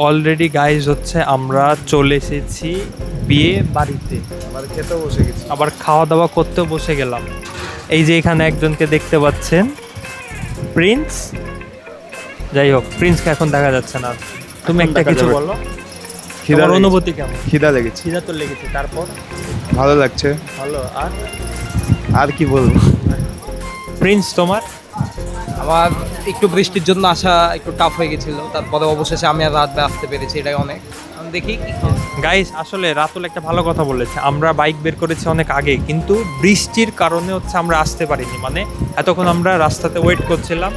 Already guys হচ্ছে আমরা চলে এসেছি বিয়ে বাড়িতে, আবার খেতে বসে গেছি। আবার খাওয়া দাওয়া করতেও বসে গেলাম। এই যে এখানে একজনকে দেখতে পাচ্ছেন, প্রিন্স। যাই হোক, প্রিন্সকে এখন দেখা যাচ্ছে না। তুমি একটা দেখা কিছু যাবে। বলো, খিদা তোমার লেগেছে। অনুভূতি কেমন? খিদা লেগেছে, খিদা তো লেগেছে, তারপর ভালো লাগছে। ভালো। আর আর কি বলবো? প্রিন্স তোমার? আমার একটু বৃষ্টির জন্য আসা একটু টাফ হয়ে গেছিল, তারপরে অবশেষে আমি আর রাত আসতে পেরেছি, এটাই অনেক। আমি দেখি গাইস, আসলে রাতুল একটা ভালো কথা বলেছে। আমরা বাইক বের করেছি অনেক আগে, কিন্তু বৃষ্টির কারণে হচ্ছে আমরা আসতে পারিনি। মানে এতক্ষণ আমরা রাস্তাতে ওয়েট করছিলাম,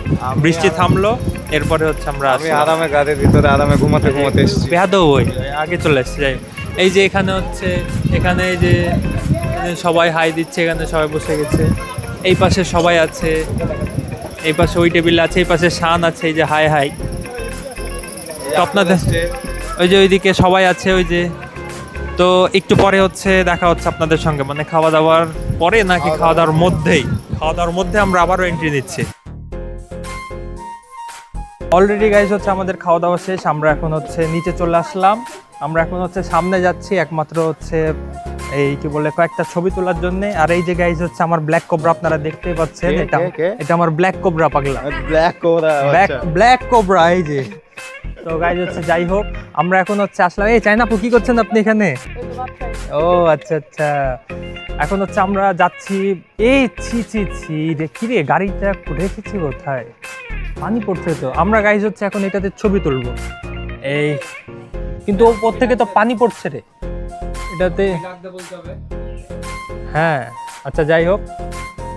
বৃষ্টি থামলো, এরপরে হচ্ছে আমরা আমি আরামে গাড়ির ভিতরে আরামে ঘুমাতে ঘুমাতে এসেছি। বেহাদও ওই আগে চলে এসছে। যাই হোক, এই যে এখানে হচ্ছে, এখানে এই যে সবাই হাই দিচ্ছে, এখানে সবাই বসে গেছে। এই পাশে সবাই আছে, এই পাশে ওই টেবিল আছে, এই পাশে শান আছে, এই যে হাই হাই। তো আপনাদের ওই যে ওইদিকে সবাই আছে, ওই যে। তো একটু পরে হচ্ছে দেখা হচ্ছে আপনাদের সঙ্গে, মানে খাওয়া দাওয়ার পরে নাকি খাওয়া দাওয়ার মধ্যেই? খাওয়া দাওয়ার মধ্যে আমরা আবারও এন্ট্রি নিচ্ছি। অলরেডি গাইস হচ্ছে আমাদের খাওয়া দাওয়া শেষ, আমরা এখন হচ্ছে নিচে চলে আসলাম। আমরা এখন হচ্ছে সামনে যাচ্ছি একমাত্র হচ্ছে এই কি বলে কয়েকটা ছবি তোলার জন্য। আর এই যে গাইস হচ্ছে আমার ব্ল্যাক কোবরা, আপনারা দেখতেই পাচ্ছেন। এটা আমার ব্ল্যাক কোবরা, পাগলা ব্ল্যাক কোবরা। ব্ল্যাক কোবরা, এই যে। তো গাইজ হচ্ছে, যাই হোক, আমরা এখন হচ্ছে আসলাম। এই চায়নাপু, কি করছেন আপনি এখানে? ও আচ্ছা আচ্ছা। এখন হচ্ছে আমরা যাচ্ছি। এই ছি ছি ছি রে, কি রে, গাড়িটা রেখেছি কোথায়? পানি পড়ছে তো। আমরা গাইজ হচ্ছে এখন এটাতে ছবি তুলবো। এই কিন্তু ওপর থেকে তো পানি পড়ছে রে এটাতে। হ্যাঁ আচ্ছা, যাই হোক,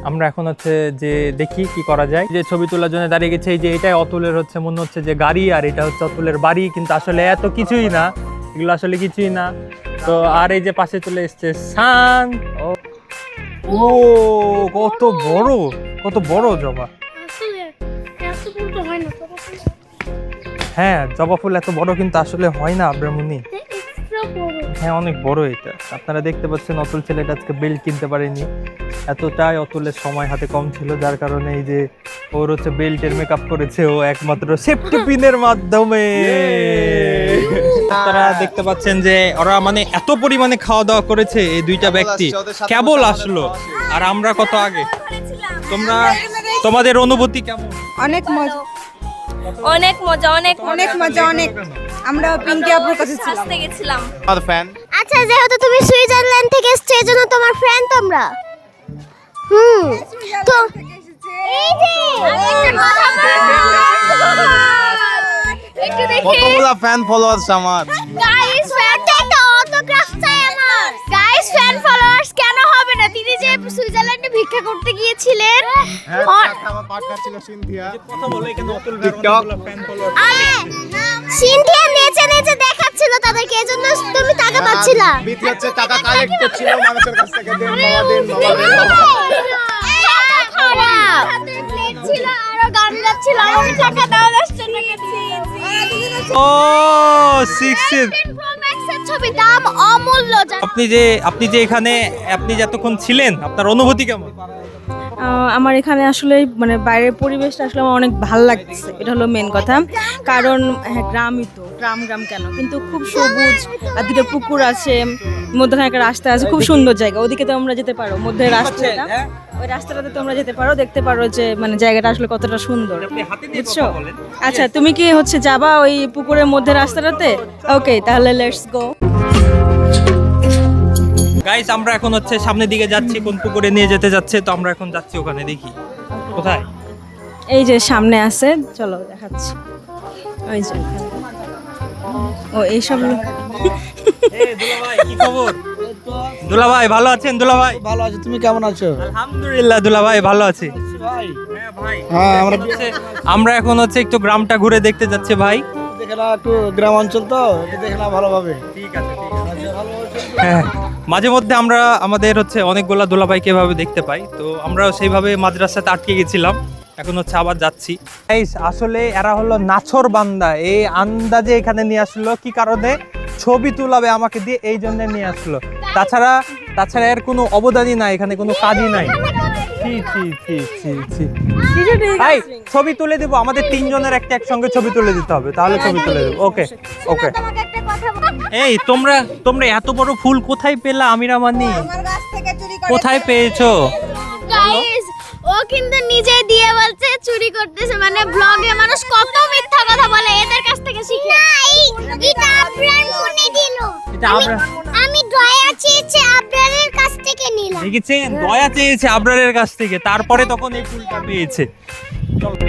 আমরা এখন হচ্ছে যে দেখি কি করা যায়। যে ছবি তোলার জন্য দাঁড়িয়ে গেছে, এই যে এটাই অতুলের হচ্ছে মনে হচ্ছে যে গাড়ি, আর এটা হচ্ছে অতুলের বাড়ি, কিন্তু আসলে এত কিছুই না, এগুলো আসলে কিছুই না। তো আর এই যে পাশে চলে এসছে শান। ও কত বড়, কত বড় জবা। হ্যাঁ, জবা ফুল এত বড় কিন্তু আসলে হয় না আব্রামুনি। হ্যাঁ, অনেক বড় এটা। আপনারা দেখতে পাচ্ছেন অতুল ছেলেটা আজকে বেল্ট কিনতে পারেনি, এতটাই অতুলের সময় হাতে কম ছিল, যার কারণে এই যে ওর হচ্ছে বেল্টের মেকআপ করেছে ও একমাত্র সেফটি পিনের মাধ্যমে। আপনারা দেখতে পাচ্ছেন যে ওরা মানে এত পরিমাণে খাওয়া দাওয়া করেছে এই দুইটা ব্যক্তি, কেবল আসলো, আর আমরা কত আগে। তোমাদের অনুভূতি কেমন? অনেক মজা, অনেক মজা, অনেক অনেক মজা, অনেক। আমরা পিঙ্কি আপুর কাছে ছিলাম। আসতে গেছিলাম। আর ফ্যান। আচ্ছা, যেহেতু তুমি সুইজারল্যান্ড থেকে এসছো, এজন্য তোমার ফ্রেন্ড তোমরা। তো এই যে একটু দেখি। কতগুলা ফ্যান ফলোয়ার্স আমার। গাইস, ফ্যানটা একটা অটোগ্রাফ চাই আমার। গাইস, ফ্যান ফলোয়ার্স কেন হবে না? তিনি যে সুইজারল্যান্ডে ভিক্ষা করতে গিয়েছিলেন। আমার পার্টনার ছিল সিনথিয়া। কথা বলে এখানে Atul TikTok. Fan follower. Cynthia নেচে নেচে দেখাচ্ছিল তাদেরকে, এজন্য তুমি টাকা পাচ্ছিলা। বিটি হচ্ছে টাকা কালেক্ট করছিল মানুষের কাছ থেকে। দেন বাবা, দেন বাবা, দেন বাবা। খারাপ প্লেট ছিল, আরো গান গাচ্ছিল, আমাকে টাকা দাও, 10 টাকা দিয়েছি। ও 6 Pro Max এর ছবি দাম অমূল্য। আপনি যে এখানে আপনি যতক্ষণ ছিলেন, আপনার অনুভূতি কেমন? আমার এখানে আসলে মানে বাইরের পরিবেশটা আসলে আমার অনেক ভালো লাগছে, এটা হলো মেন কথা। কারণ হ্যাঁ, গ্রামই তো, গ্রাম কেন, কিন্তু খুব সবুজ, আর দুটো পুকুর আছে, মধ্যখানে একটা রাস্তা আছে, খুব সুন্দর জায়গা। ওদিকে তো আমরা যেতে পারো, মধ্যে রাস্তাটা, ওই রাস্তাটাতে তোমরা যেতে পারো, দেখতে পারো যে মানে জায়গাটা আসলে কতটা সুন্দর, বুঝছো? আচ্ছা, তুমি কি হচ্ছে যাবা ওই পুকুরের মধ্যে রাস্তাটাতে? ওকে, তাহলে লেটস গো। গাইস, আমরা এখন হচ্ছে সামনের দিকে যাচ্ছি, কোন পুকুরে নিয়ে যেতে যাচ্ছে, তো আমরা এখন যাচ্ছি ওখানে, দেখি কোথায়। এই যে সামনে আছে, চলো দেখাচ্ছি। ওই যে ও এইসব দুলাভাই, কি খবর? দুলাভাই ভালো আছেন? দুলাভাই ভালো আছে, তুমি কেমন আছো? আলহামদুলিল্লাহ দুলাভাই ভালো আছি। হ্যাঁ, আমরা এখন হচ্ছে একটু গ্রামটা ঘুরে দেখতে যাচ্ছি ভাই। দেখে না, একটু গ্রাম অঞ্চল তো, একটু দেখে না ভালোভাবে। ঠিক আছে, হ্যাঁ, মাঝে মধ্যে আমরা আমাদের হচ্ছে অনেকগুলা দুলাভাইকে এভাবে দেখতে পাই, তো আমরা সেইভাবে মাদ্রাসাতে আটকে গেছিলাম, এখন হচ্ছে আবার যাচ্ছি। আসলে এরা হলো নাছর বান্দা, এই আন্দাজে এখানে নিয়ে আসলো কি কারণে? ছবি তুলাবে আমাকে দিয়ে, এই জন্য নিয়ে আসলো। তাছাড়া এর কোনো অবদানই নাই, এখানে কোনো কাজই নাই। ছি ছি ছি ছি ছি এই ছবি তুলে দেবো, আমাদের তিনজনের একটা একসঙ্গে ছবি তুলে দিতে হবে, তাহলে ছবি তুলে দেবো। ওকে ওকে। তোমাকে একটা কথা বলবো। এই তোমরা এত বড় ফুল কোথায় পেলা আমিরা মানি? কোথায় পেয়েছো? গাইস ও কিন্তু নিজে দিয়ে বলছে চুরি করতেছে, মানে ব্লগে মানুষ কত মিথ্যা কথা বলে, এদের কাছ থেকে শিখে। এটা আপনার ফোনে দিল, এটা আমরা আমি দয়া চেয়েছি আপনাদের কাছ থেকে নিলাম। দেখেছেন, দয়া চেয়েছে আবরারের কাছ থেকে, তারপরে তখন এই ফুলটা পেয়েছে। চলো।